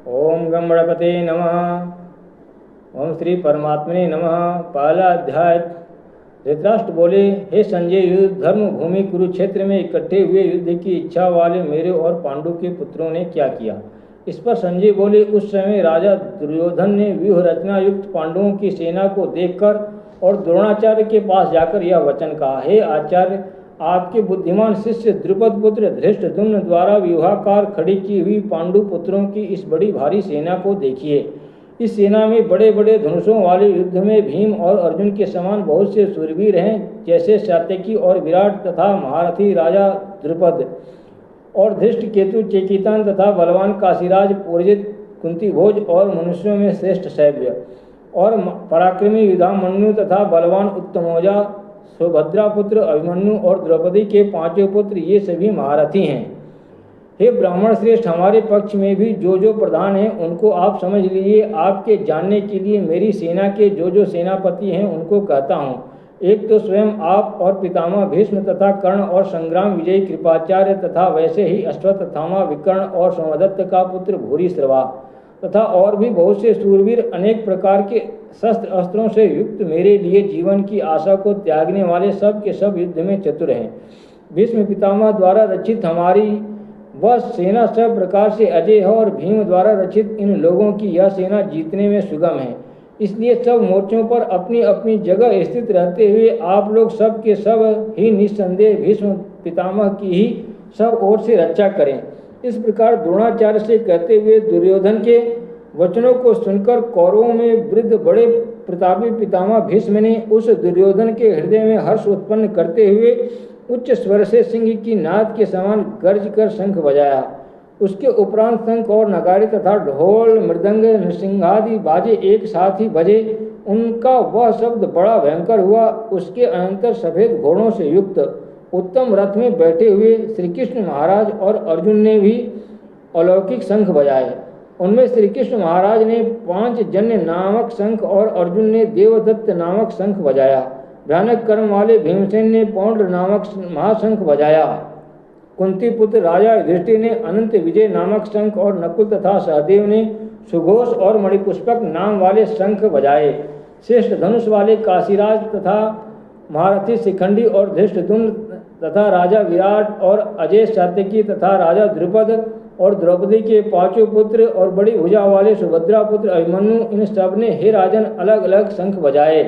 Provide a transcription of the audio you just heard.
ओम गम गणपते नमः। ओम श्री परमात्मने नमः। पहला अध्याय। धृतराष्ट्र बोले, हे संजय, युद्ध धर्म भूमि कुरुक्षेत्र में इकट्ठे हुए युद्ध की इच्छा वाले मेरे और पांडु के पुत्रों ने क्या किया। इस पर संजय बोले, उस समय राजा दुर्योधन ने व्यूह रचना युक्त पांडवों की सेना को देखकर और द्रोणाचार्य के पास जाकर यह वचन कहा, हे आचार्य, आपके बुद्धिमान शिष्य द्रुपद पुत्र धृष्टद्युम्न द्वारा व्यूहाकार खड़ी की हुई पांडु पुत्रों की इस बड़ी भारी सेना को देखिए। इस सेना में बड़े बड़े धनुषों वाले युद्ध में भीम और अर्जुन के समान बहुत से शूरवीर हैं, जैसे सात्यकी और विराट तथा महारथी राजा द्रुपद और धृष्ट केतु चेकितान तथा बलवान काशीराज पुरजित कुंतीभोज और मनुष्यों में श्रेष्ठ शैव्य और पराक्रमी युधामन्यु तथा बलवान उत्तमौजा सुभद्रा पुत्र अभिमन्यु और द्रौपदी के पांचों पुत्र, ये सभी महारथी हैं। हे ब्राह्मण श्रेष्ठ, हमारे पक्ष में भी जो प्रधान हैं उनको आप समझ लीजिए। आपके जानने के लिए मेरी सेना के जो सेनापति हैं उनको कहता हूँ। एक तो स्वयं आप और पितामह भीष्म तथा कर्ण और संग्राम विजयी कृपाचार्य तथा वैसे ही अश्वत्थामा विकर्ण और सोमदत्त का पुत्र भूरिश्रवा तथा और भी बहुत से शूरवीर अनेक प्रकार के शस्त्र अस्त्रों से युक्त मेरे लिए जीवन की आशा को त्यागने वाले सब के सब युद्ध में चतुर हैं। भीष्म पितामह द्वारा रचित हमारी वह सेना सब प्रकार से अजय है और भीम द्वारा रचित इन लोगों की यह सेना जीतने में सुगम है। इसलिए सब मोर्चों पर अपनी अपनी जगह स्थित रहते हुए आप लोग सब के सब ही निस्संदेह भीष्म पितामह की ही सब ओर से रक्षा करें। इस प्रकार द्रोणाचार्य से कहते हुए दुर्योधन के वचनों को सुनकर कौरवों में वृद्ध बड़े प्रतापी पितामह भीष्म ने उस दुर्योधन के हृदय में हर्ष उत्पन्न करते हुए उच्च स्वर से सिंह की नाद के समान गर्ज कर शंख बजाया। उसके उपरांत शंख और नगाड़े तथा ढोल मृदंग नृसिंहादि बाजे एक साथ ही बजे। उनका वह शब्द बड़ा भयंकर हुआ। उसके अनंतर सफेद घोड़ों से युक्त उत्तम रथ में बैठे हुए श्री कृष्ण महाराज और अर्जुन ने भी अलौकिक शंख बजाए। उनमें श्री कृष्ण महाराज ने पांचजन्य नामक शंख और अर्जुन ने देवदत्त नामक शंख बजाया। भयानक कर्म वाले भीमसेन ने पौंड नामक महाशंख बजाया। कुंती पुत्र राजा युधिष्ठिर ने अनंत विजय नामक शंख और नकुल तथा सहदेव ने सुघोष और मणिपुष्पक नाम वाले शंख बजाए। श्रेष्ठ धनुष वाले काशीराज तथा महारथी शिखंडी और धृष्टद्युम्न तथा राजा विराट और अजय सात्यकी तथा राजा द्रुपद और द्रौपदी के पांचों पुत्र और बड़ी भुजा वाले सुभद्रा पुत्र अभिमन्यु, इन सब ने हे राजन अलग अलग शंख बजाए।